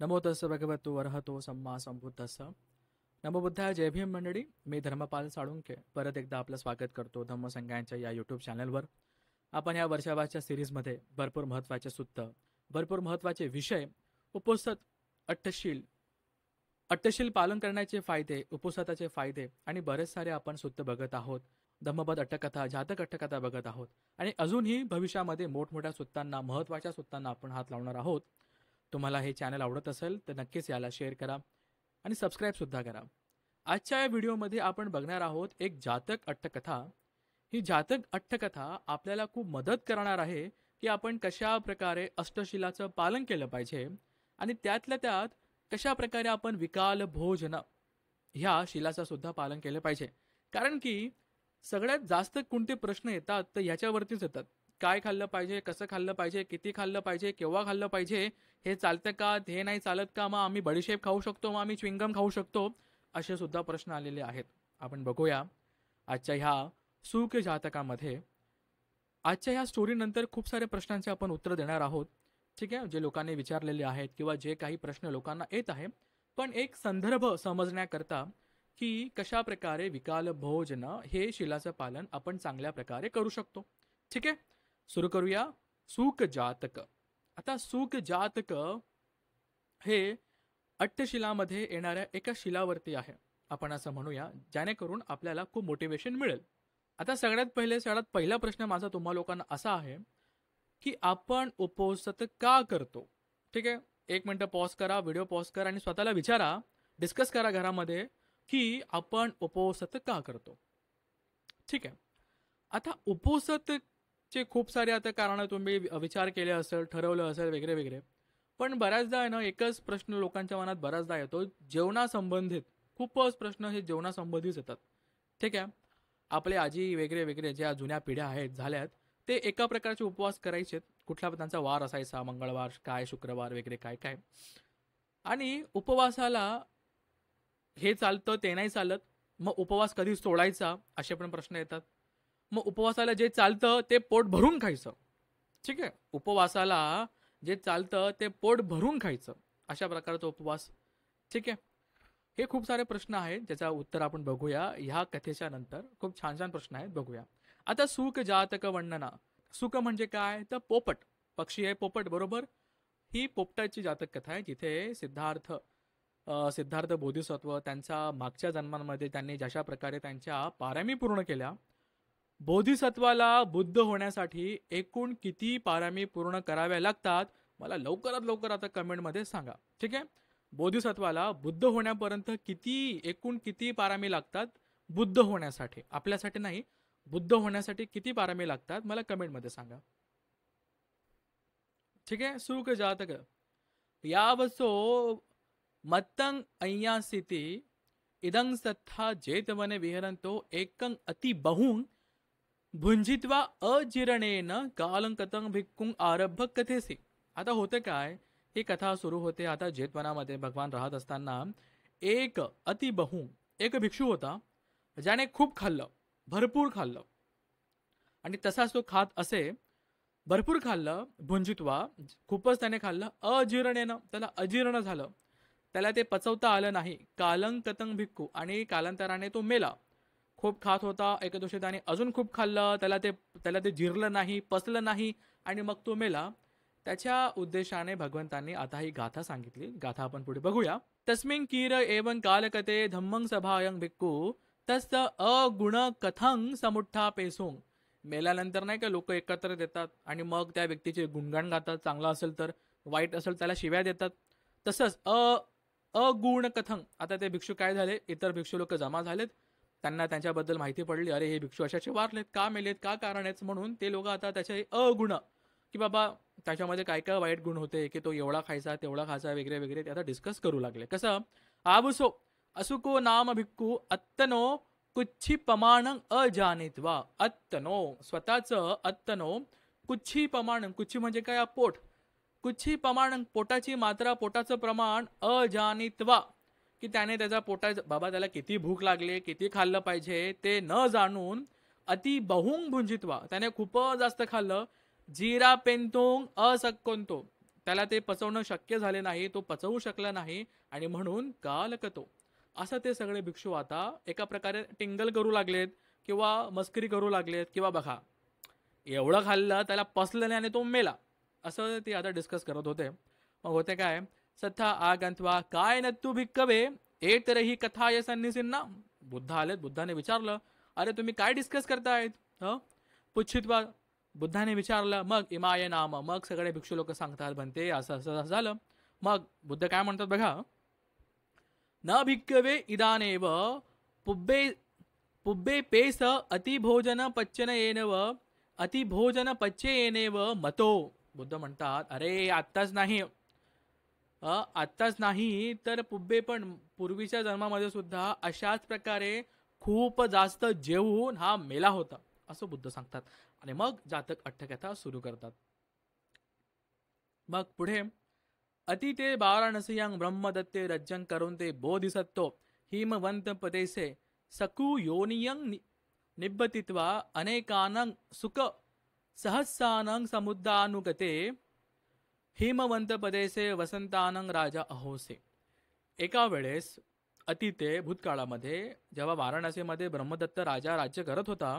नमो तस्स भगवतो वरहतो सम्मा संबुद्धस्स. नमो बुद्धाय. जय भीम मंडळी. मी धर्मपाल साळुंखे परत एकदा आपलं स्वागत करतो धम्मसंघाच्या या यूट्यूब चॅनलवर. आपण या वर्षाभाच्या सिरीजमध्ये भरपूर महत्त्वाचे सूत्र, भरपूर महत्त्वाचे विषय, उपोषण, अट्टशील पालन करण्याचे फायदे, उपवासाचे फायदे आणि बरेच सारे आपण सूत्र बघत आहोत. धम्मपद अट्टकथा, जातक अट्टकथा बघत आहोत आणि अजूनही भविष्यामध्ये मोठमोठ्या सूत्रांना, महत्त्वाच्या सूत्रांना आपण हात लावणार आहोत. तुम्हाला हे चॅनल आवडत असेल तर नक्कीच याला शेअर करा आणि सबस्क्राईब सुद्धा करा. आजच्या या व्हिडिओमध्ये आपण बघणार आहोत एक जातक अट्टकथा. ही जातक अट्टकथा आपल्याला खूप मदत करणार आहे की आपण कशा प्रकारे अष्टशिलाचं पालन केलं पाहिजे आणि त्यातल्या त्यात कशा प्रकारे आपण विकाल भोजन ह्या शिलाचं सुद्धा पालन केलं पाहिजे. कारण की सगळ्यात जास्त कोणते प्रश्न येतात तर ह्याच्यावरतीच येतात. काय खाल्लं पाहिजे, कसं खाल्लं पाहिजे, किती खाल्लं पाहिजे, केव्हा खाल्लं पाहिजे, हे चालतं का, हे नाही चालत का, मग आम्ही बडीशेप खाऊ शकतो, मग आम्ही च्विंगम खाऊ शकतो, असे सुद्धा प्रश्न आलेले आहेत. आपण बघूया आजच्या ह्या सुख जातकामध्ये. आजच्या ह्या स्टोरीनंतर खूप सारे प्रश्नांचे आपण उत्तर देणार आहोत. ठीक आहे, जे लोकांनी विचारलेले आहेत किंवा जे काही प्रश्न लोकांना येत आहे, पण एक संदर्भ समजण्याकरता की कशा प्रकारे विकाल भोजन हे शिलाचं पालन आपण चांगल्या प्रकारे करू शकतो. ठीक आहे, सुरू करूया. सुख जातक. आता सुख जातक हे अट्टशिलामध्ये येणाऱ्या एका शिलावरती आहे, आपण असं म्हणूया, जेणेकरून आपल्याला खूप मोटिवेशन मिळेल. आता सगळ्यात पहिला प्रश्न माझा तुम्हा लोकांना असा आहे की आपण उपवास का करतो. ठीक आहे, 1 मिनिट पॉज करा, व्हिडिओ पॉज करा आणि स्वतःला विचारा, डिस्कस करा घरामध्ये की आपण उपवास का करतो. ठीक आहे, आता उपवासाचे खूप सारे आता कारण तुम्ही विचार केले असेल, ठरवलं असेल वगैरे वगैरे, पण बऱ्याचदा आहे ना एकच प्रश्न लोकांच्या मनात बऱ्याचदा येतो, जेवणासंबंधित. खूपच प्रश्न हे जेवणासंबंधित येतात. ठीक आहे, आपले आजी वगैरे वगैरे ज्या जुन्या पिढ्या आहेत झाल्यात ते एका प्रकारचे उपवास करायचे. कुठला त्यांचा वार असायचा, मंगळवार काय, शुक्रवार वगैरे काय काय, आणि उपवासाला हे चालतं ते नाही चालत, मग उपवास कधी सोडायचा असे पण प्रश्न येतात. मग उपवासाला जे चालतं ते पोट भरून खायचं. ठीक आहे, उपवासाला जे चालतं ते पोट भरून खायचं, अशा प्रकारचा उपवास. ठीक आहे, हे खूप सारे प्रश्न आहेत ज्याचा उत्तर आपण बघूया ह्या कथेच्या नंतर. खूप छान छान प्रश्न आहेत, बघूया. आता सुख जातक वर्णना. सुख म्हणजे काय तर पोपट, पक्षी आहे पोपट, बरोबर. ही पोपटाची जातक कथा आहे जिथे सिद्धार्थ बोधिसत्व त्यांच्या मागच्या जन्मांमध्ये त्यांनी जशा प्रकारे त्यांच्या पारमी पूर्ण केल्या. बोधिसत्वाला बुद्ध होण्यासाठी एकूण किती पारमी पूर्ण कराव्या लागतात मला लवकरात लवकर आता कमेंटमध्ये सांगा. ठीक आहे, बोधिसत्वाला बुद्ध होण्यापर्यंत एकूण किती पारमी लागतात बुद्ध होण्यासाठी, आपल्यासाठी नाही, बुद्ध होण्यासाठी किती पारमी लागतात मला कमेंटमध्ये सांगा. ठीक आहे, सुख जातक. यावसो मत्तं अय्यासिति इदं सत्था जेतवने विहरंतो एकं अति बहुं भुंजित्वा अजीर्णेन कालं कथं भिक्खुं आरभ्य कथेसी. आता होते काय, ही कथा सुरू होते. आता जेतवनामध्ये भगवान राहत असताना एक एक भिक्षू होता ज्याने खूप खाल्लं, भरपूर खाल्लं, आणि तसाच तो खात असे, भरपूर खाल्लं, भुंजित्वा खूपच त्याने खाल्लं, अजीर्णेनं त्याला अजीर्ण झालं, त्याला ते पचवता आलं नाही, कालं कथं भिक्खू, आणि कालांतराने तो मेला. खूप खात होता, एका दिवशी त्याने अजून खूप खाल्लं, त्याला ते जिरलं नाही, पचलं नाही, आणि मग तो मेला. त्याच्या उद्देशाने भगवंतांनी आता ही गाथा सांगितली. गाथा आपण पुढे बघूया. तस्मिन् कीर एवं कालकते धम्मं सभायं भिक्खू तस्य अगुण कथं समुठ्ठा पेसों. मेल्यानंतर नाही का लोक एकत्र देतात आणि मग त्या व्यक्तीचे गुणगान गातात, चांगला असेल तर, वाईट असेल त्याला शिव्या देतात. तसंच अगुण कथं. आता ते भिक्षू काय झाले, इतर भिक्षू लोक जमा झालेत, त्यांना त्यांच्याबद्दल माहिती पडली, अरे हे भिक्षू अशाचे वारलेत, का मेलेत, का कारण आहेत, म्हणून ते लोक आता त्याचे अगुण की बाबा त्याच्यामध्ये काय काय वाईट गुण होते, की तो एवढा खायचा तेवढा खायचा वगैरे वगैरे, ते आता डिस्कस करू लागले. कसं, आबुसो असुको नाम भिक्खू अत्तनो कुच्छी प्रमाणं अजानित्वा. अत्तनो स्वतःचं, अत्तनो कुच्छी प्रमाण, कुच्छी म्हणजे काय, पोट, कुच्छी प्रमाण पोटाची मात्रा, पोटाचं प्रमाण, अजानित्वा की त्याने त्याचा बाबा त्याला किती भूक लागली, किती खाल्लं पाहिजे ते न जाणून, अति बहुंग भुंजित्वा त्याने खूप जास्त खाल्लं, जीरा पेंतोंग असक्कोंतो त्याला ते पचवणं शक्य झाले नाही, तो पचवू शकला नाही आणि म्हणून कालकतो. असं ते सगळे भिक्षू आता एका प्रकारे टिंगल करू लागलेत किंवा मस्करी करू लागलेत किंवा बघा एवढं खाल्लं त्याला पचलं नाही आणि तो मेला, असं ते आता डिस्कस करत होते. मग होते काय, सथा आगंत्वा काय नत्तू भिक्कवे ए तर ही कथाय सन्निसिन्ना. बुद्ध आलेत, बुद्धाने विचारलं, अरे तुम्ही काय डिस्कस करतायत? पुच्छित्वा, बुद्धाने विचारलं. मग इमाय नाम, मग सगळे भिक्षू लोक सांगतात म्हणते असं असं झालं. मग बुद्ध काय म्हणतात बघा, न भिक्कवे इदानेव पुब्बे पुब्बे पेस अतिभोजन पच्चन येनव अतिभोजन पच्चे येनेव मतो. बुद्ध म्हणतात, अरे आत्ताच नाही, आत्ताच नाही तर पुब्बे पण पूर्वीच्या जन्मामध्ये सुद्धा अशाच प्रकारे खूप जास्त जेवून हा मेला होता, असं बुद्ध सांगतात. आणि मग जातक अट्टकथा सुरू करतात. मग पुढे अतिते वाराणसीयं ब्रह्मदत्ते रज्जं करून ते बोधिसत्तो हिमवंत पदेसे सकू योनियं निब्बतित्वा अनेकानं सुख सहस्रानं समुद्रानुगते हिमवंत पदेसे वसंतानं राजा अहोसे. एका वेळेस अतिते भूतकाळामध्ये जेव्हा वाराणसीमध्ये ब्रह्मदत्त राजा राज्य करत होता,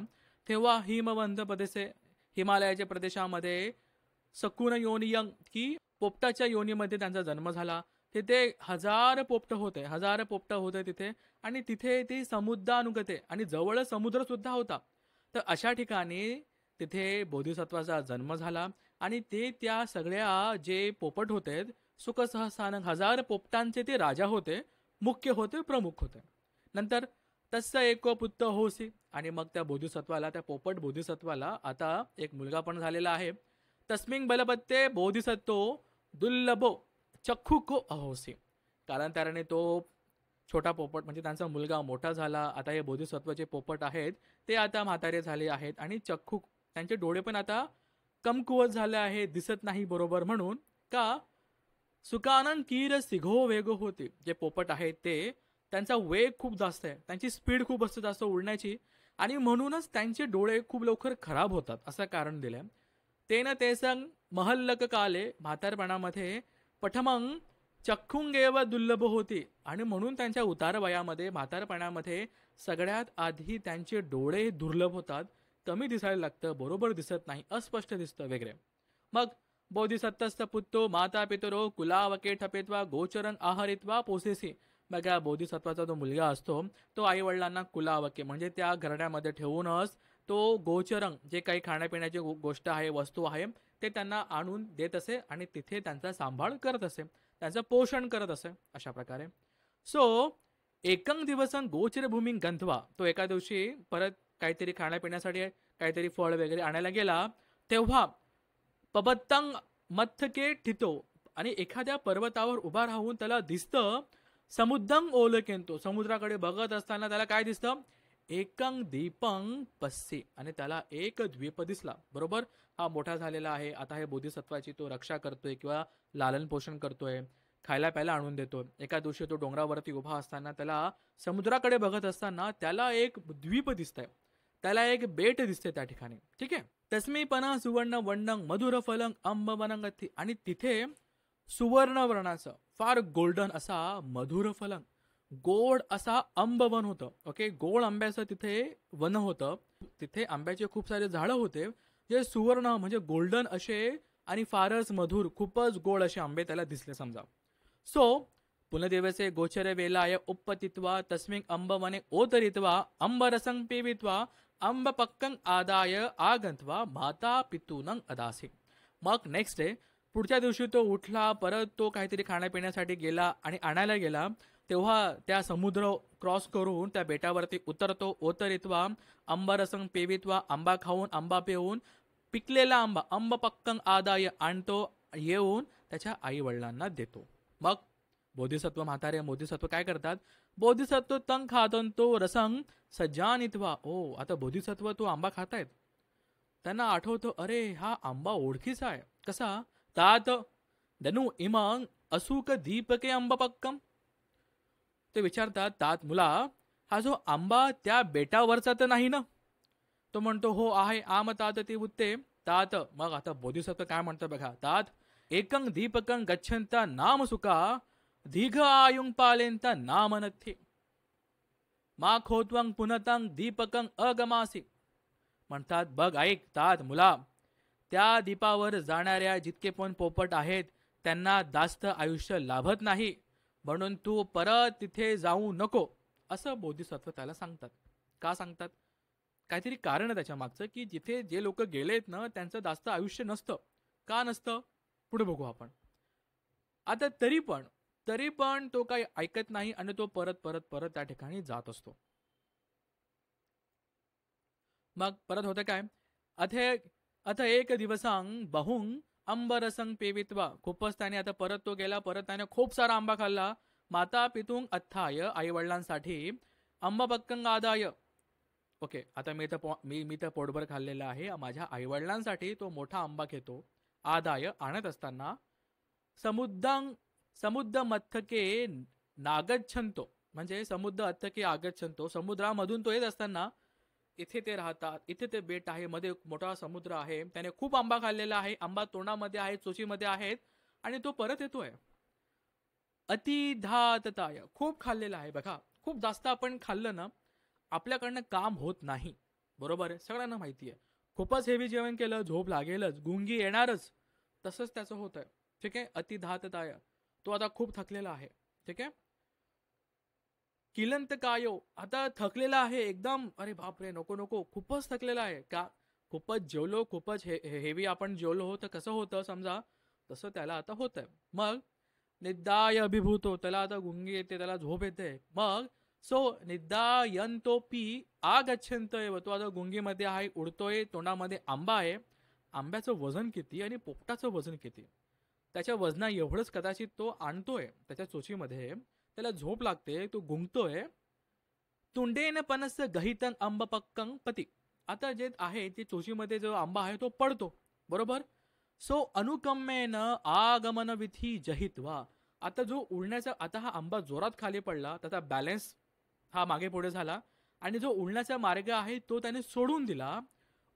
तेव्हा हिमवंत प्रदेशे हिमालयाच्या प्रदेशामध्ये सकून योनियंग की पोपटाच्या योनीमध्ये त्यांचा जन्म झाला. तिथे 1000 पोपट होते तिथे, आणि तिथे ती समुद्रानुगते आणि जवळ समुद्र सुद्धा होता. तर अशा ठिकाणी तिथे बोधिसत्वाचा जन्म झाला आणि ते त्या सगळ्या जे पोपट होते सुखसहस्रानं 1000 पोपटांचे ते राजा होते, मुख्य होते, प्रमुख होते. नंतर तस्स एको पुत्र होसी, आणि मग त्या बोधिसत्वाला, त्या पोपट बोधिसत्वाला आता एक मुलगा पण झालेला आहे. तस्मिंग बलपत्ते बोधिसत्तो दुर्लभो चक्षुको अहोसी. कालांतराने तो छोटा पोपट म्हणजे त्यांचा मुलगा मोठा झाला. आता हे बोधिसत्वाचे पोपट आहेत ते आता म्हातारे झाले आहेत आणि चक्षु त्यांचे डोळे पण आता कमकुवत झाले आहेत, दिसत नाही बरोबर. म्हणून का सुकानन कीर सिघो वेगो होते. जे पोपट आहेत ते त्यांचा वेग खूप जास्त आहे, त्यांची स्पीड खूप असते जास्त उडण्याची, आणि म्हणूनच त्यांचे डोळे खूप लवकर खराब होतात असं कारण दिलंय. तेन तेसंग महल्लक काले, म्हातारपणामध्ये पठमंग चक्षुंगेव दुर्लभ होती, आणि म्हणून त्यांच्या उतार वयामध्ये म्हातारपणामध्ये सगळ्यात आधी त्यांचे डोळे दुर्लभ होतात, कमी दिसायला लागतं, बरोबर दिसत नाही, अस्पष्ट दिसतं वगैरे. मग बोधिसत्तस्त पुत्तो माता पितरो कुलावके ठपेत्वा गोचरन आहारित्वा पोसेसी. मग या बोधिसत्वाचा जो मुलगा असतो तो आई वडिलांना कुलावके म्हणजे त्या घरड्यामध्ये ठेवूनच तो गोचरंग जे काही खाण्यापिण्याची गोष्ट आहे, वस्तू आहे, ते त्यांना आणून देत असे आणि तिथे त्यांचा सांभाळ करत असे, त्यांचं पोषण करत असे अशा प्रकारे. सो एकंग दिवसन गोचर भूमी गंधवा, तो एका दिवशी परत काहीतरी खाण्यापिण्यासाठी काहीतरी फळ वगैरे आणायला गेला, तेव्हा पबत्तंग मथके ठितो, आणि एखाद्या पर्वतावर उभा राहून त्याला दिसतं समुद्रंग ओलकेंतो, समुद्राकडे बघत असताना त्याला काय दिसतं, एकंग दीपंग पस्से, आणि त्याला एक द्वीप दिसला. बरोबर, हा मोठा झालेला आहे, आता हे बोधिसत्वाची तो रक्षा करतोय किंवा लालन पोषण करतोय, खायला प्यायला आणून देतोय. एका दिवशी तो डोंगरावरती उभा असताना त्याला समुद्राकडे बघत असताना त्याला एक द्वीप दिसतंय, त्याला एक बेट दिसते त्या ठिकाणी. ठीक आहे. तस्मीपना सुवर्ण वर्णंग मधुर फलंग अंबवनंगथी, आणि तिथे सुवर्ण वर्णाचं फार गोल्डन असा मधुर फलंग, गोड असा आंबवन होतं. ओके, गोड आंब्याचं तिथे वन होतं, तिथे आंब्याचे खूप सारे झाडं होते जे सुवर्ण म्हणजे गोल्डन असे आणि फारच मधुर, खूपच गोड असे आंबे त्याला दिसले समजा. सो पुनदेवसे गोचर वेलाय उपपतित्वा तस्मिंग अंबवने ओतरित्वा अंबरसंग पेवित्वा अंब पक्कंग आदाय आगंत्वा माता पितूनंग अदासी. मग नेक्स्ट डे, पुढच्या दिवशी तो उठला, परत तो काहीतरी खाण्यापिण्यासाठी गेला आणि आणायला गेला, तेव्हा त्या समुद्र क्रॉस करून त्या बेटावरती उतरतो. ओतरित्वा अंबरसंग पेवित्वा, आंबा खाऊन आंबा पिऊन पिकलेला आंबा अंब पक्कंग आदाय आणतो, येऊन त्याच्या आई वडिलांना देतो. मग बोधिसत्व म्हातारे बोधिसत्व काय करतात, बोधिसत्व तंग खातन तो रसंग सज्जानित्वा. ओ, आता बोधिसत्व तो आंबा खातायत, त्यांना आठवतो, अरे हा आंबा ओळखीचा आहे. कसा, तात दनु इमंग असुक दीपके अंब पक्कम. ते विचारतात, तात मुला, हा जो आंबा त्या बेटावरचा तर नाही ना? तो म्हणतो, हो आहे, आम तात ते उत्ते तात. मग आता बोधिसत्व काय म्हणतं बघा, तात एकं दीपकं गच्छंता नाम सुका दीर्घ आयुं पालेंता नाम नथी मा खोत्वं पुनतं दीपकं अगमासी. म्हणतात बघ ऐकतात मुला, त्या दीपावर जाणाऱ्या जितके पण पोपट आहेत त्यांना जास्त आयुष्य लाभत नाही, म्हणून तू परत तिथे जाऊ नको, असं बोधिसत्व त्याला सांगतात. का सांगतात? काहीतरी कारण आहे त्याच्या मागचं, की जिथे जे लोक गेलेत ना त्यांचं जास्त आयुष्य नसतं. का नसतं पुढे बघू आपण. आता तरी पण तो काही ऐकत नाही आणि तो परत परत परत त्या ठिकाणी जात असतो. मग परत होतं काय? अथे अथ एक दिवसांग बहुंग अंबरसंग पेवित्वा. खूपच त्याने आता परत तो गेला, परत त्याने खूप सारा आंबा खाल्ला. माता पितुंग अथ्थाय, आई वडिलांसाठी आंबा पक्कंग आदाय. ओके, आता मी तर पोटभर खाल्लेला आहे. माझ्या आई वडिलांसाठी तो मोठा आंबा घेतो. आदाय आणत असताना समुद्र मथके नागच्छंतो, म्हणजे समुद्र अथके आगच्छंतो, समुद्रामधून तो येत असताना इथे ते राहतात, इथे ते बेट आहे, मध्ये मोठा समुद्र आहे, त्याने खूप आंबा खाल्लेला आहे, आंबा तोंडामध्ये आहे, चोचीमध्ये आहेत आणि तो परत येतोय. अतिधातताय, खूप खाल्लेला आहे. बघा, खूप जास्त आपण खाल्लं ना आपल्याकडनं काम होत नाही, बरोबर आहे, सगळ्यांना माहिती आहे. खूपच हेवी जेवण केलं झोप लागेलच, गुंगी येणारच, तसंच त्याचं होत आहे. ठीक आहे. अतिधातताय, तो आता खूप थकलेला आहे. ठीक आहे. किलंत कायो, आता थकलेला आहे एकदम, अरे बापरे नको नको, खूपच थकलेला आहे. का? खूपच जेवलो, खूपच हेवी आपण जेवलो हो, तर कसं होतं समजा, तसं त्याला आता होत आहे. मग निद्राय अभिभूतो, त्याला आता गुंगी येते, त्याला झोप येते. मग सो निद्रायंतोपी आगच्छंत एव, तो आता गुंगीमध्ये आहे, उडतोय, तोंडामध्ये आंबा आहे. आंब्याचं वजन किती आणि पोपटाचं वजन किती, त्याच्या वजना एवढंच कदाचित तो आणतोय त्याच्या चोचीमध्ये. त्याला झोप लागते, तो गुंगतोय. तुंडेन पनस गहितन आंब पक्कं पती, आता जे आहे ते चोचीमध्ये जो आंबा आहे तो पडतो, बरोबर. सो अनुकम्येन आगमन विधी जहित्वा, आता जो उडण्याचा, आता हा आंबा जोरात खाली पडला, त्याचा बॅलन्स हा मागे पुढे झाला आणि जो उडण्याचा मार्ग आहे तो त्याने सोडून दिला.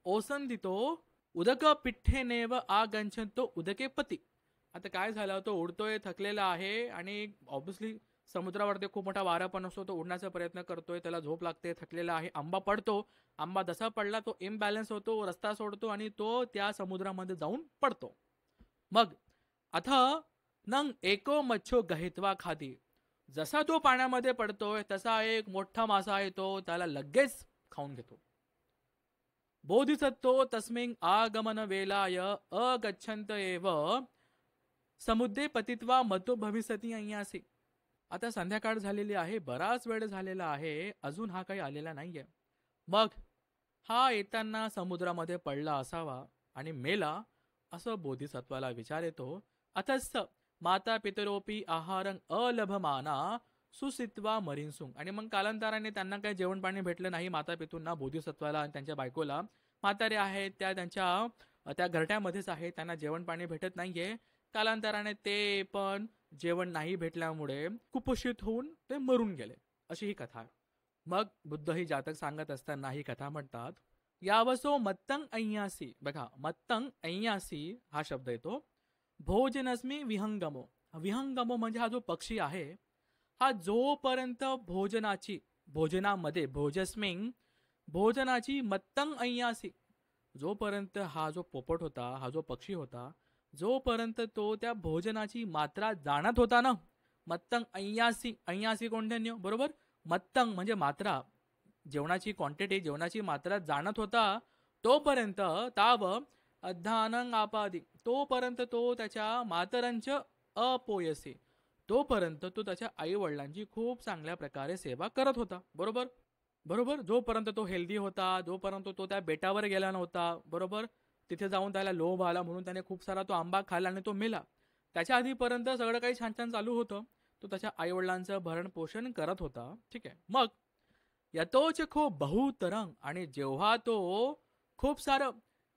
ओसंदितो उदक पिठ्ठेनेव आगच्छंतो उदके पती, आता काय झालं, तो उडतोय, थकलेला आहे आणि ऑब्व्हियसली समुद्रावरती खूप मोठा वारा पण असतो, तो उडण्याचा प्रयत्न करतोय, त्याला झोप लागते, थकलेला आहे, आंबा पडतो. आंबा जसा पडला तो इम्बॅलन्स होतो, रस्ता सोडतो आणि तो त्या समुद्रामध्ये जाऊन पडतो. मग आता नंग एको मच्छो गहित्वा खादी, जसा तो पाण्यामध्ये पडतोय तसा एक मोठा मासा येतो, त्याला लगेच खाऊन घेतो. बोधिसत्तो तस्मिं आगमन वेलाय अगच्छंत एव समुद्रे पतित्वा मतो भविष्यती अय्यासी. आता संध्याकाळ झालेली आहे, बराच वेळ झालेला आहे, अजून हा काही आलेला नाहीये. मग हा येताना समुद्रामध्ये पडला असावा आणि मेला, असं बोधिसत्वाला विचार येतो. अथस्थ माता पितरोपी आहारं अलभमाना सुसित्वा मरिंसुंग, आणि मग कालांतराने त्यांना काही जेवण पाणी भेटलं नाही, माता पितूंना, बोधिसत्वाला आणि त्यांच्या बायकोला. म्हातारे आहेत त्या त्यांच्या त्या घरट्यामध्येच आहे, त्यांना जेवण पाणी भेटत नाहीये. कालांतराने ते पण जेवण नाही भेटल्यामुळे कुपोषित होऊन ते मरून गेले, अशी ही कथा. मग बुद्ध ही जातक सांगत असताना ही कथा म्हणतात, यावसो मत्तंग अय्यासी, बघा मत्तंग अय्यासी हा शब्द येतो. भोजनस्मी विहंगमो, विहंगमो म्हणजे हा जो पक्षी आहे, हा जोपर्यंत भोजनामध्ये भोजस्मिंग भोजनाची मत्तंग अय्यासी, जोपर्यंत हा जो पोपट होता, हा जो पक्षी होता, जोपर्यंत तो त्या भोजनाची मात्रा जाणत होता ना, मत्तंग अय्यासी, अय्यासी कोणत्या बरोबर, मत्तंग म्हणजे मात्रा, जेवणाची क्वांटिटी, जेवणाची मात्रा जाणत होता, तोपर्यंत ताव अध्यानंग आपादी, तोपर्यंत तो त्याच्या मातरंच अपोयसी, तोपर्यंत तो त्याच्या आई वडिलांची खूप चांगल्या प्रकारे सेवा करत होता, बरोबर. बरोबर, जोपर्यंत तो हेल्दी होता, जोपर्यंत तो त्या बेटावर गेला नव्हता, बरोबर, तिथे जाऊन त्याला लोभ आला म्हणून त्याने खूप सारा तो आंबा खाल्ला आणि तो मेला. त्याच्या आधीपर्यंत सगळं काही छान छान चालू होतं, तो त्याच्या आई वडिलांचं भरण पोषण करत होता. ठीक आहे. मग यतोच खूप बहुतरंग, आणि जेव्हा तो खूप सारं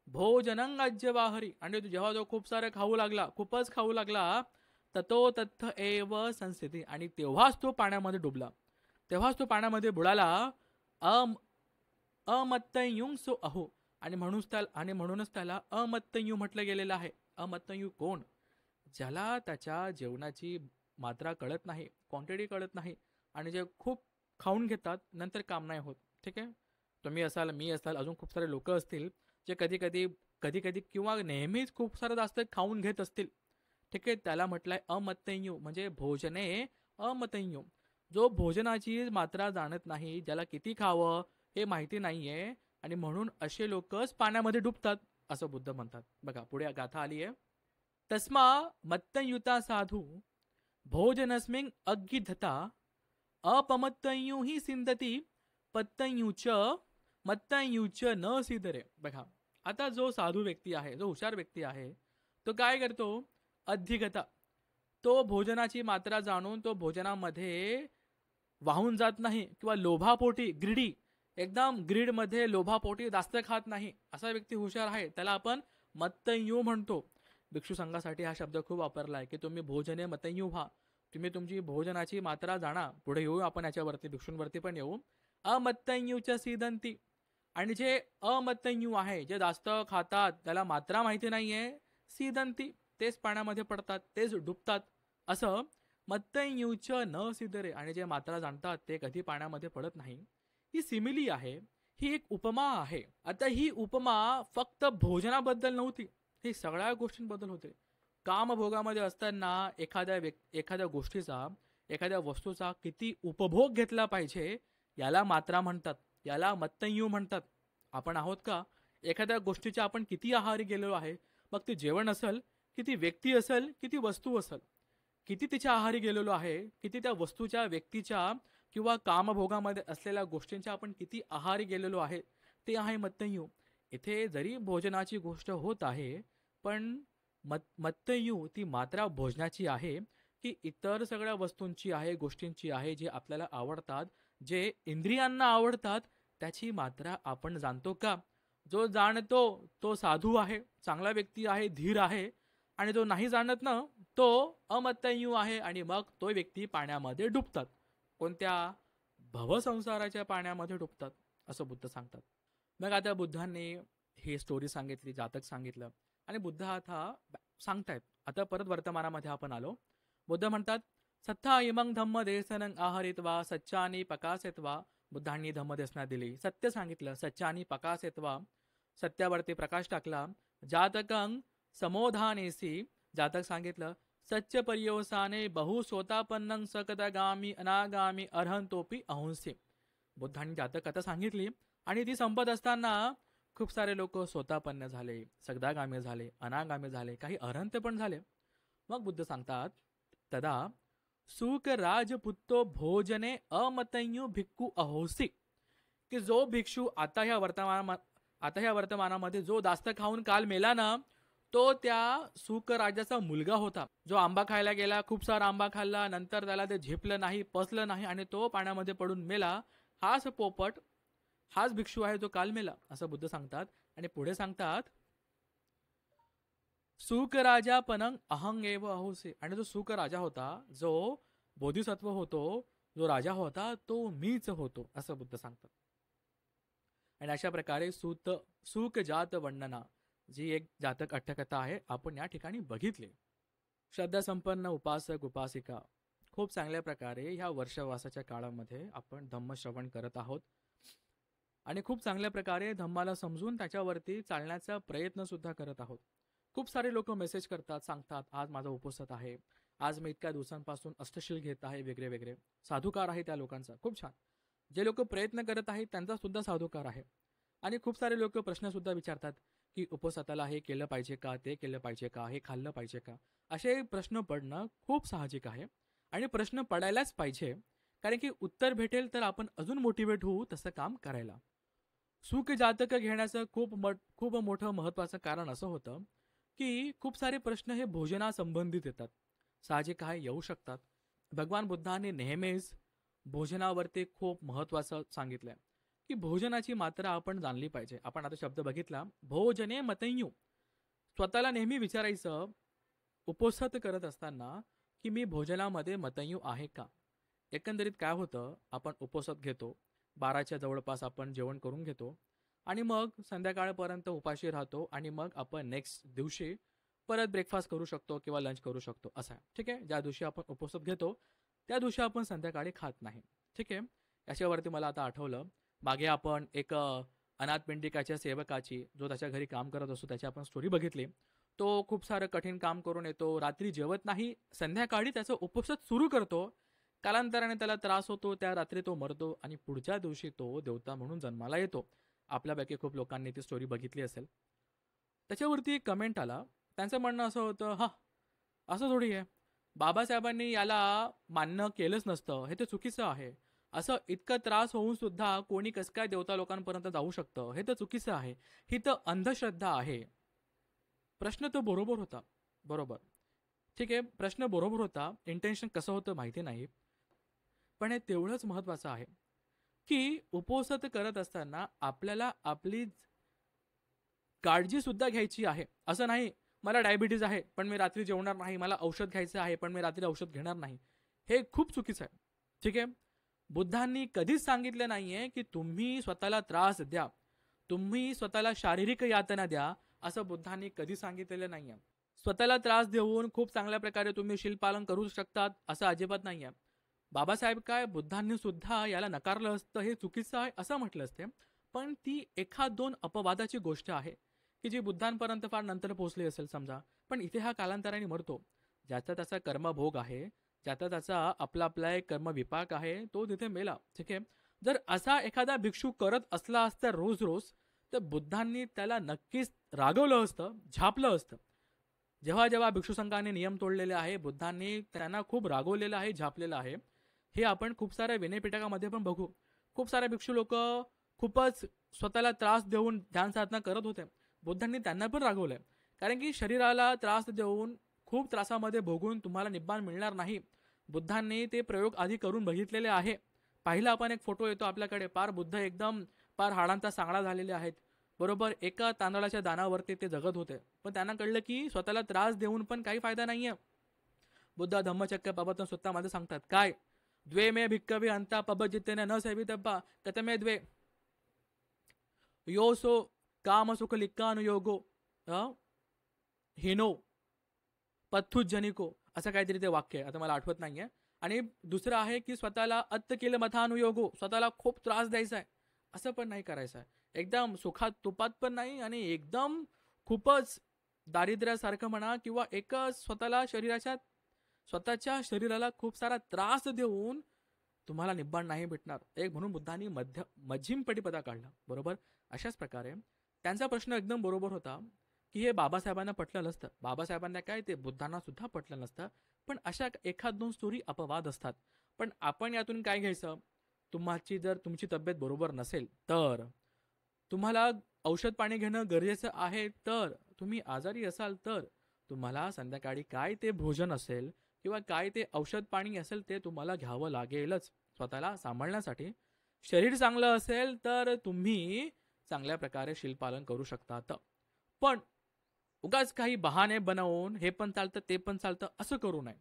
भोजनंग अज्यवाहरी, आणि जेव्हा तो खूप सारं खाऊ लागला, खूपच खाऊ लागला, ततो तत्थ एव संस्थिती, आणि तेव्हाच तो पाण्यामध्ये डुबला, तेव्हाच तो पाण्यामध्ये बुडाला. अमत्तयुंग सो अहो, आणि म्हणूनच त्याला अमत्तयू म्हटलं गेलेलं आहे. अमत्तयू कोण? ज्याला त्याच्या जेवणाची मात्रा कळत नाही, क्वांटिटी कळत नाही आणि जे खूप खाऊन घेतात नंतर काम नाही होत. ठीक आहे, तुम्ही असाल, मी असाल, अजून खूप सारे लोक असतील जे कधी कधी कधी कधी किंवा नेहमीच खूप सारं जास्त खाऊन घेत असतील. ठीक आहे, त्याला म्हटलंय अमतयू, म्हणजे भोजने अमतयू. जो भोजनाची मात्रा जाणत नाही, ज्याला किती खावं हे माहिती नाहीये, आणि म्हणून असे लोकच पाण्यामध्ये डुबतात असं बुद्ध म्हणतात. बघा पुढे गाथा आली आहे. तस्मा मत्तयुता साधू भोजनस्मिन अग्गिधता अपमत्तयू ही सिंधती पत्तयूच मत्तयूच न सिधरे. बघा, आता जो साधू व्यक्ती आहे, जो हुशार व्यक्ती आहे, तो काय करतो? अधिगता, तो भोजनाची मात्रा जाणून तो भोजनामध्ये वाहून जात नाही किंवा लोभापोटी, ग्रीडी, एकदम ग्रीडमध्ये लोभापोटी जास्त खात नाही, असा व्यक्ती हुशार आहे, त्याला आपण मत्तयू म्हणतो. भिक्षू संघासाठी हा शब्द खूप वापरला आहे की तुम्ही भोजने मतयू व्हा, तुम्ही तुमची भोजनाची मात्रा जाणा. पुढे येऊ आपण याच्यावरती, भिक्षूंवरती पण येऊ. अमत्तयूच्या सिदंती, आणि जे अमत्तयू आहे, जे जास्त खातात, त्याला मात्रा माहिती नाहीये, सिदंती, तेच पाण्यामध्ये पडतात, तेच डुबतात. असं मत्तयूच न सिद्धरे, आणि जे मात्रा जाणतात ते कधी पाण्यामध्ये पडत नाही. ही सिमिली आहे, ही एक उपमा आहे. आता ही उपमा फक्त भोजनाबद्दल नव्हती, ही सगळ्या गोष्टींबद्दल होते. कामभोगामध्ये असताना एखाद्या गोष्टीचा, एखाद्या वस्तूचा किती उपभोग घेतला पाहिजे याला मात्रा म्हणतात, याला मत्तयू म्हणतात. आपण आहोत का? एखाद्या गोष्टीच्या आपण किती आहारी गेलेलो आहे, मग ते जेवण असेल, किती व्यक्ती असेल, किती वस्तू असेल, किती तिच्या आहारी गेलेलो आहे, किती त्या वस्तूच्या, व्यक्तीच्या किंवा कामभोगामध्ये असलेल्या गोष्टींच्या आपण किती आहारी गेलेलो आहे, ते आहे मत्तयू. इथे जरी भोजनाची गोष्ट होत आहे, पण मत्तयू ती मात्रा भोजनाची आहे की इतर सगळ्या वस्तूंची आहे, गोष्टींची आहे, जे आपल्याला आवडतात, जे इंद्रियांना आवडतात, त्याची मात्रा आपण जाणतो का? जो जाणतो तो साधू आहे, चांगला व्यक्ती आहे, धीर आहे, आणि जो नाही जाणत ना, तो अमत्तयू आहे, आणि मग तो व्यक्ती पाण्यामध्ये डुबतात. कोणत्या? भवसंसाराच्या पाण्यामध्ये डुबतात असं बुद्ध सांगतात. मग आता बुद्धांनी ही स्टोरी सांगितली, जातक सांगितलं, आणि बुद्ध आता सांगतायत. आता परत वर्तमानामध्ये आपण आलो. बुद्ध म्हणतात, सत्ता इमंग धम्म देसनं आहरित्वा सच्चानी पकासेत्वा. बुद्धांनी धम्मदेसना दिली, सत्य सांगितलं, सच्चानी पकासेत्वा, सत्यावरती प्रकाश टाकला. जातकं समोधानेसी, जातक सांगितलं, सच्च पर्यवसाने बहु स्वतापन्नं सकतगामी अनागामी अर्हंतोपी अहंसे. बुद्धांनी जातक कथा सांगितली, आणि ती संपत असताना खूप सारे लोक स्वतापन्न झाले, सगदागामी झाले, अनागामी झाले, काही अर्हंत पण झाले. मग बुद्ध सांगतात, तदा सुक राजपुत्तो भोजने अमतयू भिक्खू अहोसी, की जो भिक्षू आता ह्या वर्तमानामध्ये जो जास्त खाऊन काल मेला ना, तो त्या सुक राजाचा मुलगा होता, जो आंबा खायला गेला, खूप सारा आंबा खाल्ला, नंतर त्याला ते झेपलं नाही, पचलं नाही, आणि तो पाण्यामध्ये पडून मेला. हाच पोपट, हाच भिक्षू आहे जो काल मेला, असं बुद्ध सांगतात. आणि पुढे सांगतात, सुक राजा पनंग अहंग एव अहोसे, आणि जो सुक राजा होता, जो बोधिसत्व होतो, जो राजा होता, तो मीच होतो, असं बुद्ध सांगतात. आणि अशा प्रकारे सुक जात वर्णना, जी एक जातक अट्टकथा आहे, आपण या ठिकाणी बघितली. श्रद्धासंपन्न उपासक उपासिका खूप चांगल्या प्रकारे ह्या वर्षवासाच्या काळामध्ये आपण धम्मश्रवण करत आहोत, आणि खूप चांगल्या प्रकारे धम्माला समजून त्याच्यावरती चालण्याचा प्रयत्न सुद्धा करत आहोत. खूप सारे लोक मेसेज करतात, सांगतात, आज माझा उपवास आहे, आज मी इतक्या दिवसांपासून अष्टशील घेत आहे, वेगळे वेगळे साधुकार आहे त्या लोकांचा, खूप छान. जे लोक प्रयत्न करत आहेत त्यांचा सुद्धा साधुकार आहे. आणि खूप सारे लोक प्रश्न सुद्धा विचारतात की उपवासाला हे केलं पाहिजे का, ते केलं पाहिजे का, हे खाल्लं पाहिजे का. असे प्रश्न पडणं खूप साहजिक आहे, आणि प्रश्न पडायलाच पाहिजे, कारण की उत्तर भेटेल तर आपण अजून मोटिवेट होऊ तसं काम करायला. सुख जातक घेण्याचं खूप मोठं महत्वाचं कारण असं होतं की खूप सारे प्रश्न हे भोजनासंबंधित येतात. साहजिक आहे, येऊ शकतात. भगवान बुद्धाने नेहमीच भोजनावरती खूप महत्वाचं सांगितलंय की भोजनाची मात्रा आपण जाणली पाहिजे. आपण आता शब्द बघितला, भोजने मतयू. स्वतःला नेहमी विचारायचं उपवास करत असताना की मी भोजनामध्ये मतयू आहे का. एकंदरीत काय होतं, आपण उपवास घेतो, 12च्या जवळपास आपण जेवण करून घेतो, आणि मग संध्याकाळपर्यंत उपाशी राहतो, आणि मग आपण नेक्स्ट दिवशी परत ब्रेकफास्ट करू शकतो किंवा लंच करू शकतो असं आहे. ठीक आहे. ज्या दिवशी आपण उपवास घेतो त्या दिवशी आपण संध्याकाळी खात नाही. ठीक आहे. याच्यावरती मला आता आठवलं, मागे आपण एक अनाथ पिंडिकाच्या सेवकाची, जो त्याच्या घरी काम करत असतो, त्याची आपण स्टोरी बघितली. तो खूप सारं कठीण काम करून येतो, रात्री जेवत नाही, संध्याकाळी त्याचा उपवास सुरू करतो. कालांतराने त्याला त्रास होतो, त्या रात्री तो मरतो आणि पुढच्या दिवशी तो देवता म्हणून जन्माला येतो. आपल्यापैकी खूप लोकांनी ती स्टोरी बघितली असेल. त्याच्यावरती एक कमेंट आला. त्यांचं म्हणणं असं होतं, हा असं थोडी आहे, बाबासाहेबांनी याला मान्य केलंच नसतं, हे तर चुकीचं आहे. असं इतकं त्रास होऊन सुद्धा कोणी कसं काय देवता लोकांपर्यंत जाऊ शकतं, हे तर चुकीचं आहे. ही तर अंधश्रद्धा आहे. प्रश्न तो बरोबर होता. बरोबर. ठीक आहे, प्रश्न बरोबर होता. इंटेन्शन कसं होतं माहिती नाही. पण हे तेवढंच महत्त्वाचं आहे की उपवास करत असताना आपल्याला आपली काळजी सुद्धा घ्यायची आहे. असं नाही, मला डायबिटीज आहे पण मी रात्री जेवणार नाही, मला औषध घ्यायचं आहे पण मी रात्री औषध घेणार नाही. हे खूप चुकीचं आहे. ठीक आहे. बुद्धांनी कधीच सांगितलं नाहीये की तुम्ही स्वतःला त्रास द्या, तुम्ही स्वतःला शारीरिक यातना द्या, असं बुद्धांनी कधी सांगितलेलं नाहीये. स्वतःला त्रास देऊन खूप चांगल्या प्रकारे तुम्ही शीलपालन करू शकतात असं अजिबात नाहीये. बाबासाहेब काय बुद्धांनी सुद्धा याला नकारलं असतं, हे चुकीचं आहे असं म्हटलं असते. पण ती एखाद दोन अपवादाची गोष्ट आहे की जी बुद्धांपर्यंत फार नंतर पोहोचली असेल समजा. पण इथे हा कालांतराने मरतो. ज्याचा त्याचा कर्मभोग आहे, ज्याचा त्याचा आपला आपला एक कर्मविपाक आहे, तो तिथे मेला. ठीक आहे. जर असा एखादा भिक्षू करत असला असता रोज रोज, तर बुद्धांनी त्याला नक्कीच रागवलं असतं, झापलं असतं. जेव्हा जेव्हा भिक्षू संघाने नियम तोडलेले आहे, बुद्धांनी त्यांना खूप रागवलेलं आहे, झापलेलं आहे. हे आपण खूप साऱ्या विनयपिटकामध्ये पण बघू. खूप सारे भिक्षू लोक खूपच स्वतःला त्रास देऊन ध्यान साधना करत होते. बुद्धांनी त्यांना पण रागवलंय. कारण की शरीराला त्रास देऊन खूप त्रासामध्ये भोगून तुम्हाला निब्बाण मिळणार नाही. बुद्धांनी ते प्रयोग आधी करून बघितलेले आहे. पाहिला आपण एक फोटो येतो आपल्याकडे, पार बुद्ध एकदम पार हाडांचा सांगडा झालेले आहेत. बरोबर एका तांदळाच्या दानावरती ते जगत होते. पण त्यांना कळलं की स्वतःला त्रास देऊन पण काही फायदा नाहीये. बुद्ध धम्मचक्र प्रवर्तन स्वतःमध्ये सांगतात काय, द्वे मे भिक्कवे अंता पबजितेने न सेवितब्बा कतमे द्वे यो सो काम सुख लिक्कानुयोगो हिनो पथ्थुजनिको, असं काहीतरी ते वाक्य आहे, आता मला आठवत नाहीये. आणि दुसरं आहे की स्वतःला अत्त केलं मथानुयोगो, स्वतःला खूप त्रास द्यायचा आहे असं पण नाही करायचं आहे. एकदम सुखात तुपात पण नाही आणि एकदम खूपच दारिद्र्यासारखं म्हणा, किंवा एक स्वतःच्या शरीराला खूप सारा त्रास देऊन तुम्हाला निब्बाण नाही भेटणार. एक म्हणून बुद्धांनी मध्यम पटिपदा काढला. बरोबर. अशाच प्रकारे त्यांचा प्रश्न एकदम बरोबर होता की हे बाबासाहेबांना पटलं नसतं. बाबासाहेबांना काय, ते बुद्धांना सुद्धा पटलं नसतं. पण अशा एखाद दोन स्टोरी अपवाद असतात. पण आपण यातून काय घ्यायचं, जर तुमची तब्येत बरोबर नसेल तर तुम्हाला औषध पाणी घेणं गरजेचं आहे. तर तुम्ही आजारी असाल तर तुम्हाला संध्याकाळी काय ते भोजन असेल किंवा काय ते औषध पाणी असेल ते तुम्हाला घ्यावं लागेलच स्वतःला सांभाळण्यासाठी. शरीर चांगलं असेल तर तुम्ही चांगल्या प्रकारे शीलपालन करू शकतात. पण उगाच काही बहाणे बनवून हे पण चालतं ते पण चालतं असं करू नये.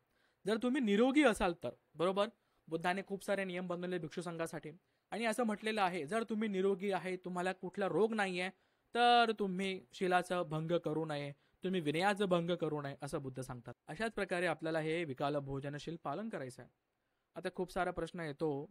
जर तुम्ही निरोगी असाल तर. बरोबर. बुद्धाने खूप सारे नियम बनवले भिक्षू संघासाठी आणि असं म्हटलेलं आहे, जर तुम्ही निरोगी आहे, तुम्हाला कुठला रोग नाहीये, तर तुम्ही शीलाचा भंग करू नये, तुम्ही विनयाचं भंग करू नये असं बुद्ध सांगतात. अशाच प्रकारे आपल्याला हे विकाल भोजनशील पालन करायचं आहे. आता खूप सारा प्रश्न येतो,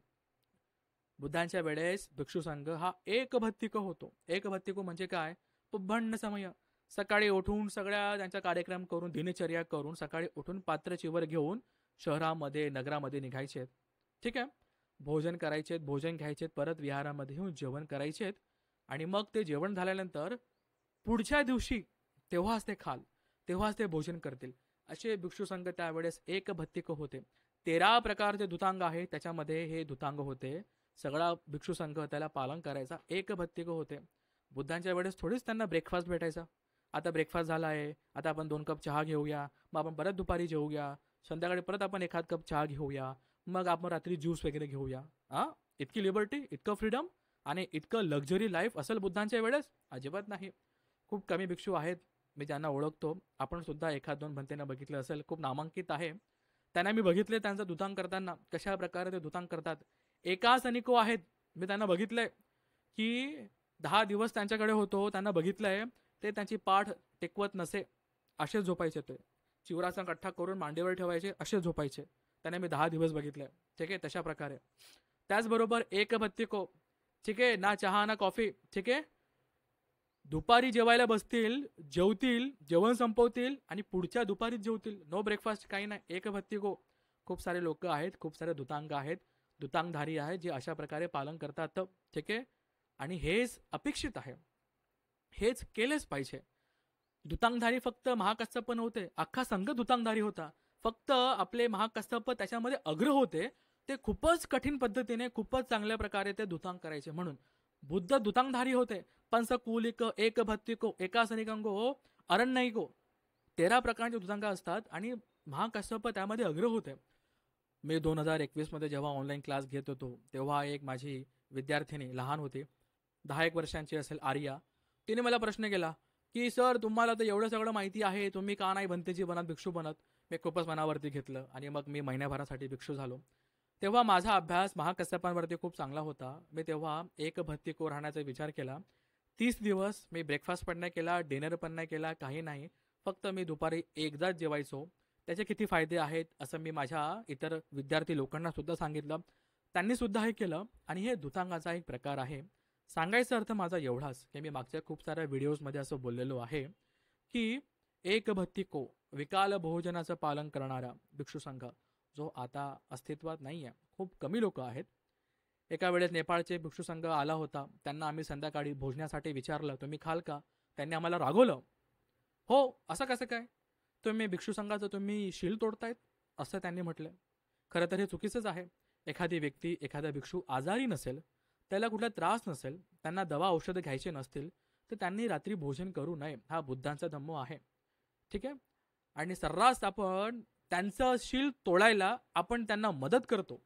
बुद्धांच्या वेळेस भिक्षू संघ हा एकभत्तिक होतो. एकभत्तिक म्हणजे काय, पुब्बन्न समय. सकाळी उठून सगळ्या त्यांचा कार्यक्रम करून दिनचर्या करून सकाळी उठून पात्र चिवर घेऊन शहरामध्ये नगरामध्ये निघायचे. ठीक आहे. भोजन करायचे, भोजन घ्यायचे, परत विहारामध्ये येऊन जेवण करायचे आणि मग ते जेवण झाल्यानंतर पुढच्या दिवशी तेव्हाच ते तेव्हाच ते भोजन करतील. असे भिक्षू संघ त्यावेळेस एकभत्तिक होते. 13 प्रकारचे धुतांग आहे, त्याच्यामध्ये हे धुतांग होते. सगळा भिक्षू संघ त्याला पालन करायचा, एकभत्तिक होते. बुद्धांच्या वेळेस थोडीच त्यांना ब्रेकफास्ट भेटायचा. आता ब्रेकफास्ट झाला आहे, आता आपण 2 कप चहा घेऊया, मग आपण परत दुपारी जेवूया, संध्याकाळी परत आपण 1 कप चहा घेऊया, मग आपण रात्री ज्यूस वगैरे घेऊया. इतकी लिबर्टी, इतकं फ्रीडम आणि इतकं लक्झरी लाईफ असेल बुद्धांच्या वेळेस? अजिबात नाही. खूप कमी भिक्षू आहेत, मी त्यांना ओळखतो. आपण सुद्धा 1-2 भंतेंना बघितलं असेल, खूप नामांकित आहे. त्यांना मी बघितले त्यांचं धुतांग करताना, कशा प्रकारे ते धुतांग करतात. एकाच अनिको आहेत, मी त्यांना बघितलंय की 10 दिवस त्यांच्याकडे होतो, त्यांना बघितलंय ते त्यांची पाठ टेकवत नसे असेच झोपायचे ते. चिवराचा कठ्ठा करून मांडीवर ठेवायचे, असेच झोपायचे. त्याने मी 10 दिवस बघितले. ठीक आहे, तशा प्रकारे. त्याचबरोबर एक बत्ती को, ठीक आहे, ना चहा ना कॉफी. ठीक आहे, दुपारी जेवायला बसतील, जेवतील, जेवण संपवतील आणि पुढच्या दुपारीच जेवतील. नो ब्रेकफास्ट, काही नाही, एक बत्ती को. खूप सारे लोक आहेत, खूप सारे दुतांग आहेत, दुतांगधारी आहेत, जे अशा प्रकारे पालन करतात. ठीक आहे, आणि हेच अपेक्षित आहे, हेच केलेच पाहिजे. दुतांगधारी फक्त महाकश्यप नव्हते, अख्खा संघ दुतांगधारी होता. फक्त आपले महाकश्यप त्याच्यामध्ये अग्र होते. ते खूपच कठीण पद्धतीने, खूपच चांगल्या प्रकारे ते दुतांग करायचे. म्हणून बुद्ध दुतांगधारी होते. पंचकुलिक, एक भत्तिको, एकासनिकांगो, अरण्यको, 13 प्रकारचे दुतांग असतात आणि महाकश्यप त्यामध्ये अग्र होते. मी 2021 मध्ये जेव्हा ऑनलाईन क्लास घेत होतो तेव्हा एक माझी विद्यार्थिनी लहान होती, 10 वर्षांची असेल, आर्या. तिने मला प्रश्न केला की सर, तुम्हाला तर एवढं सगळं माहिती आहे, तुम्ही का नाही भंतेजी बनत, भिक्षू बनत. मी खूपच मनावरती घेतलं आणि मग मी महिन्याभरासाठी भिक्षू झालो. तेव्हा माझा अभ्यास महाकश्यपांवरती खूप चांगला होता. मी तेव्हा एक भत्तिको राहण्याचा विचार केला. 30 दिवस मी ब्रेकफास्ट पण नाही केला, डिनर पण नाही केला, काही नाही. फक्त मी दुपारी एकदाच जेवायचो. त्याचे किती फायदे आहेत असं मी माझ्या इतर विद्यार्थी लोकांना सुद्धा सांगितलं. त्यांनी सुद्धा हे केलं आणि हे दुतांगाचा एक प्रकार आहे. सांगायचा अर्थ माझा एवढाच की मी मागच्या खूप साऱ्या व्हिडिओजमध्ये असं बोललेलो आहे की एक भत्तिको, विकाल भोजनाचं पालन करणारा भिक्षू संघ जो आता अस्तित्वात नाही आहे, खूप कमी लोक आहेत. एका वेळेस नेपाळचे भिक्षू संघ आला होता. त्यांना आम्ही संध्याकाळी भोजनासाठी विचारलं, तुम्ही खाल का? त्यांनी आम्हाला रागवलं. हो, असं कसं काय, तुम्ही भिक्षू संघाचं तुम्ही शील तोडतायत, असं त्यांनी म्हटलं. खरं तर हे चुकीचंच आहे. एखादी व्यक्ती, एखादा भिक्षू आजारी नसेल, त्याला कुठला त्रास नसेल, त्यांना दवा औषधं घ्यायचे नसतील, तर त्यांनी रात्री भोजन करू नये. हा बुद्धांचा धम्म आहे. ठीक आहे, आणि सर्रास आपण त्यांचं शील तोडायला आपण त्यांना मदत करतो.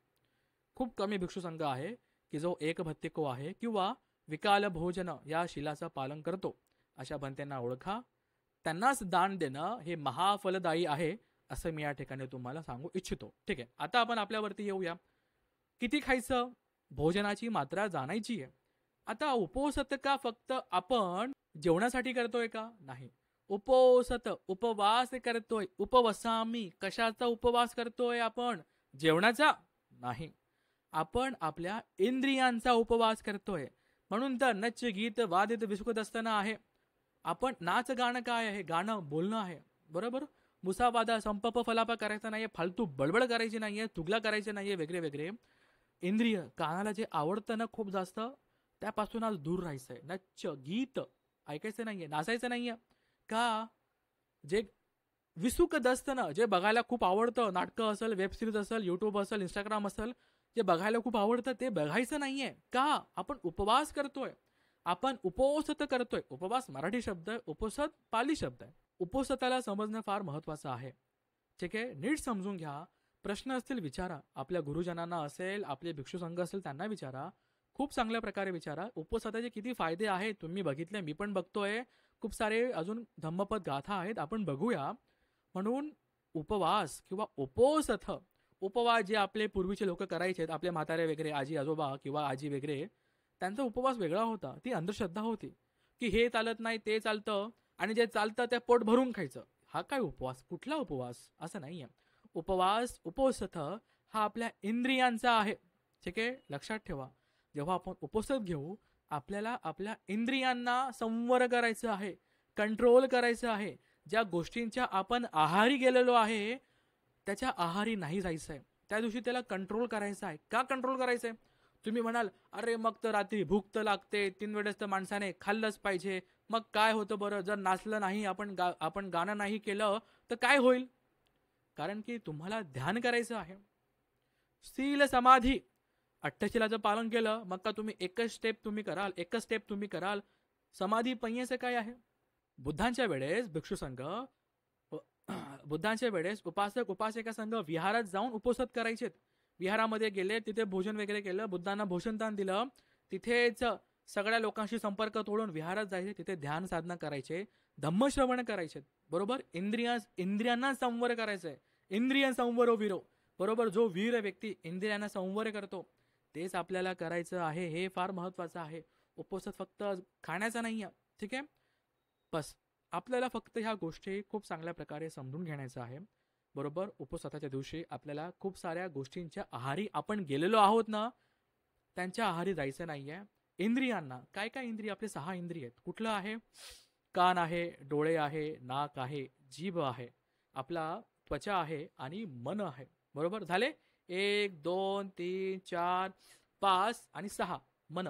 खूप कमी भिक्षू संघ आहे की जो एक भत्तिको आहे किंवा विकाल भोजन या शिलाचं पालन करतो. अशा भंत्यांना ओळखा, त्यांनाच दान देणं हे महाफलदायी आहे, असं मी या ठिकाणी तुम्हाला सांगू इच्छितो. ठीक आहे, आता आपण आपल्यावरती येऊया. किती खायचं, भोजनाची मात्रा जाणायची आहे. आता उपोसत का फक्त आपण जेवणासाठी करतोय का? नाही. उपोसत, उपवास करतोय. उपवसामी, कशाचा उपवास करतोय आपण? जेवणाचा नाही. आपण आपल्या इंद्रियांचा उपवास करतोय. म्हणून तर नच गीत वादित विस्कुत असताना आहे. आपण नाच गाणं काय आहे? गाणं बोलणं आहे, बरोबर. मुसावादा संपप फलापा करायचा नाहीये, फालतू बडबड करायची नाहीये, तुगला करायचे नाहीये, वेगळे वेगळे. इंद्रिय, कानाला जे आवडतं ना खूप जास्त, त्यापासून आज दूर राहायचंय. नच्च गीत ऐकायचं नाहीये, नाचायचं नाहीये. का? जे विसुक असतं ना, जे बघायला खूप आवडतं, नाटकं असेल, वेब सिरीज असेल, युट्यूब असेल, इंस्टाग्राम असेल, जे बघायला खूप आवडतं ते बघायचं नाहीये. का? आपण उपवास करतोय, आपण उपोसत करतोय. उपवास मराठी शब्द आहे, उपोसत पाली शब्द आहे. उपोसताला समजणं फार महत्वाचं आहे. ठीक आहे, नीट समजून घ्या. प्रश्न असतील विचारा, आपल्या गुरुजनांना असेल, आपले भिक्षू संघ असेल त्यांना विचारा, खूप चांगल्या प्रकारे विचारा. उपवासाचे किती फायदे आहेत तुम्ही बघितले, मी पण बघतोय. खूप सारे अजून धम्मपद गाथा आहेत, आपण बघूया. म्हणून उपवास किंवा उपोसथ, उपवास जे आपले पूर्वीचे लोक करायचे, आपले म्हातारे वगैरे, आजी आजोबा किंवा आजी वगैरे, त्यांचा उपवास वेगळा होता. ती अंधश्रद्धा होती की हे चालत नाही, ते चालतं, आणि जे चालतं ते पोट भरून खायचं. हा काय उपवास? कुठला उपवास? असं नाहीये. उपवास, उपोसथ हा आपल्या इंद्रियांचा आहे. ठीक आहे, लक्षात ठेवा. जेव्हा आपण उपोसथ घेऊ, आपल्याला आपल्या इंद्रियांना संवर करायचं आहे, कंट्रोल करायचं आहे. ज्या गोष्टींच्या आपण आहारी गेलेलो आहे त्याच्या आहारी नाही जायचं आहे. त्या दिवशी त्याला कंट्रोल करायचं आहे. का कंट्रोल करायचं आहे? तुम्ही म्हणाल, अरे मग तर रात्री भूक तर लागते, 3 वेळेस तर माणसाने खाल्लंच पाहिजे, मग काय होतं बरं, जर नाचलं नाही, आपण गाणं नाही केलं तर काय होईल? कारण की तुम्हाला ध्यान करायचं आहे. शील समाधी अठ्ठशिलाचं पालन केलं, मग का तुम्ही एकच स्टेप तुम्ही कराल. समाधी पहियेचं काय आहे? बुद्धांच्या वेळेस भिक्षू संघ, बुद्धांच्या वेळेस उपासक उपासिका संघ विहारात जाऊन उपोषण करायचे. विहारामध्ये गेले, तिथे भोजन वगैरे केलं, बुद्धांना भोजनदान दिलं, तिथेच सगळ्या लोकांशी संपर्क तोडून विहारात जायचे, तिथे ध्यान साधना करायचे, धम्मश्रवण करायचे, बरोबर. इंद्रियांना संवर करायचंय. इंद्रिय संवरो वीरो, बरोबर. जो वीर व्यक्ती इंद्रियांना संवर करतो तेच आपल्याला करायचं आहे. हे फार महत्वाचं आहे. उपवास फक्त खाण्याचा नाही आहे. ठीक आहे, बस. आपल्याला फक्त ह्या गोष्टी खूप चांगल्या प्रकारे समजून घेण्याचं आहे. बरोबर, उपवासाच्या दिवशी आपल्याला खूप साऱ्या गोष्टींच्या आहारी आपण गेलेलो आहोत ना, त्यांच्या आहारी जायचं नाहीये. इंद्रियांना, काय काय इंद्रिय, आपले 6 इंद्रिय आहेत. कुठलं आहे? कान आहे, डोळे आहे, नाक आहे, जीभ आहे, आपला त्वचा आहे आणि मन आहे. बरोबर झाले? 1 2 3 4 5 आणि 6 मन.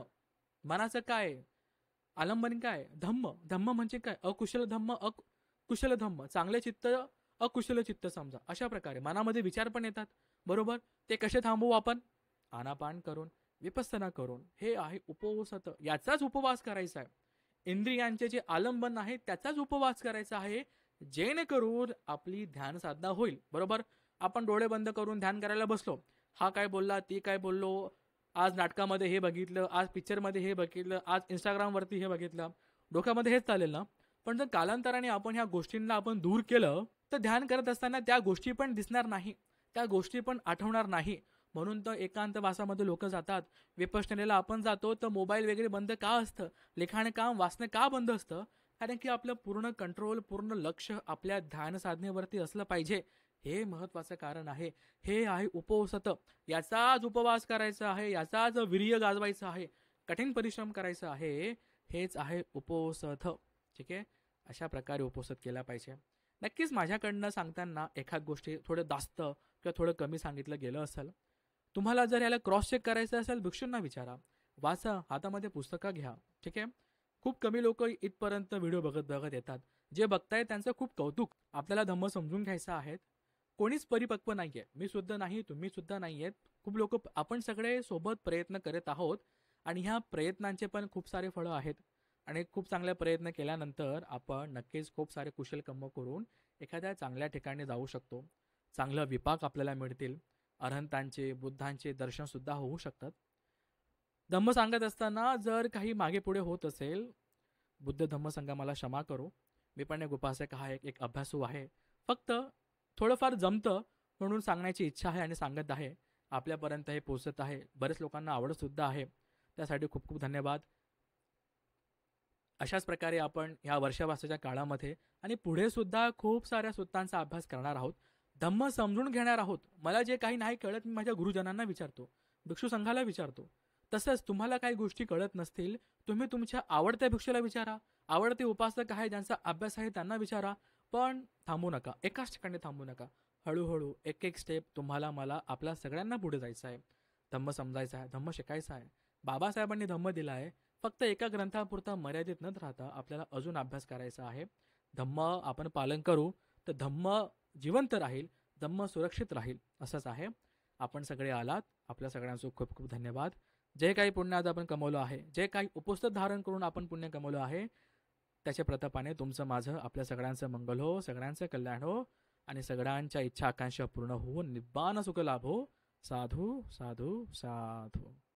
मनाचं काय? आलंबन काय? धम्म. धम्म म्हणजे काय? अकुशल धम्म, अकुशल धम्म. चांगले चित्त, अकुशल चित्त समजा. अशा प्रकारे मनामध्ये विचार पण येतात. बरोबर, ते कसे थांबवू आपण? आनापान करून, विपස්සना करून. हे आहे उपवासत. याचाच उपवास करायचा आहे. इंद्रियांचे जे आलंबन आहे त्याचाच उपवास करायचा आहे, जेणेकरून आपली ध्यान साधना होईल. बरोबर, आपण डोळे बंद करून ध्यान करायला बसलो. हा काय बोलला, ती काय बोललो, आज नाटकामध्ये हे बघितलं, आज पिक्चरमध्ये हे बघितलं, आज इंस्टाग्रामवरती हे बघितलं, डोक्यामध्ये हेच चालेल ना. पण जर कालांतराने आपण ह्या गोष्टींना आपण दूर केलं, तर ध्यान करत असताना त्या गोष्टी पण दिसणार नाही, त्या गोष्टी पण आठवणार नाही. म्हणून तर एकांतवासामध्ये लोक जातात. विपश्यनेला आपण जातो तर मोबाईल वगैरे बंद का असतं? लिखाण काम, वाचणं का बंद असतं? कारण की आपलं पूर्ण कंट्रोल, पूर्ण लक्ष आपल्या ध्यान साधनेवरती असलं पाहिजे. हे महत्वाचं कारण आहे. हे आहे उपवासत. याचाच उपवास करायचा आहे, याचाच वीर्य गाजवायचं आहे, कठीण परिश्रम करायचा आहे. हेच आहे उपवासथ. ठीक आहे, अशा प्रकारे उपवास केला पाहिजे. नक्कीच माझ्याकडनं सांगताना एखाद गोष्टी थोडं जास्त किंवा थोडं कमी सांगितलं गेलं असेल. तुम्हाला जर याला क्रॉस चेक करायचं असेल, भिक्षूंना विचारा, वाचा, हातामध्ये पुस्तकं घ्या. ठीक आहे, खूप कमी लोक इथपर्यंत व्हिडिओ बघत बघत येतात. जे बघताय त्यांचं खूप कौतुक. आपल्याला धम्म समजून घ्यायचं आहे. कोणीच परिपक्व नाहीये, मी सुद्धा नाही, तुम्ही सुद्धा नाहीयेत. खूप लोक, आपण सगळे सोबत प्रयत्न करत आहोत आणि ह्या प्रयत्नांचे पण खूप सारे फळं आहेत. आणि खूप चांगले प्रयत्न केल्यानंतर आपण नक्कीच खूप सारे कुशल कर्म करून एखाद्या चांगल्या ठिकाणी जाऊ शकतो. चांगलं विपाक आपल्याला मिळतील. अरहंतांचे, बुद्धांचे दर्शन सुद्धा होऊ शकतात. धम्म सांगत असताना जर काही मागे पुढे होत असेल, बुद्ध धम्म संघा मला क्षमा करो. मी पण एक उपासक आहे, एक अभ्यासू आहे. फक्त थोडंफार जमतं म्हणून सांगण्याची इच्छा आहे आणि सांगत आहे. आपल्यापर्यंत हे पोचत आहे, बरेच लोकांना आवडत सुद्धा आहे. त्यासाठी खूप खूप धन्यवाद. अशाच प्रकारे आपण ह्या वर्षावासाच्या काळामध्ये आणि पुढे सुद्धा खूप साऱ्या सुत्तांचा अभ्यास करणार आहोत. धम्म समजून घेणार आहोत. मला जे काही नाही कळत मी माझ्या गुरुजनांना विचारतो, भिक्षू संघाला विचारतो. तसंच तुम्हाला काही गोष्टी कळत नसतील, तुम्ही तुमच्या आवडत्या भिक्षूला विचारा, आवडते उपासक आहे ज्यांचा अभ्यास आहे त्यांना विचारा. पण थांबू नका, एकाच ठिकाणी थांबू नका. हळूहळू एक एक स्टेप तुम्हाला, मला, आपल्या सगळ्यांना पुढे जायचं आहे. धम्म समजायचा आहे, धम्म शिकायचा आहे. बाबासाहेबांनी धम्म दिला आहे. फक्त एका ग्रंथापुरता मर्यादित न राहता आपल्याला अजून अभ्यास करायचा आहे. धम्म आपण पालन करू तर धम्म जिवंत राहील, धम्म सुरक्षित राहील. असंच आहे. आपण सगळे आलात, आपल्या सगळ्यांचं खूप खूप धन्यवाद. जे काही पुण्य आज आपण कमवलं आहे, जे काही उपस्थित धारण करून आपण पुण्य कमवलं आहे, त्याच्या प्रतापाने तुमचं, माझं, आपल्या सगळ्यांचं मंगल हो, सगळ्यांचं कल्याण हो आणि सगळ्यांच्या इच्छा आकांक्षा पूर्ण होऊन निब्बाण सुख लाभो. साधू साधू साधू.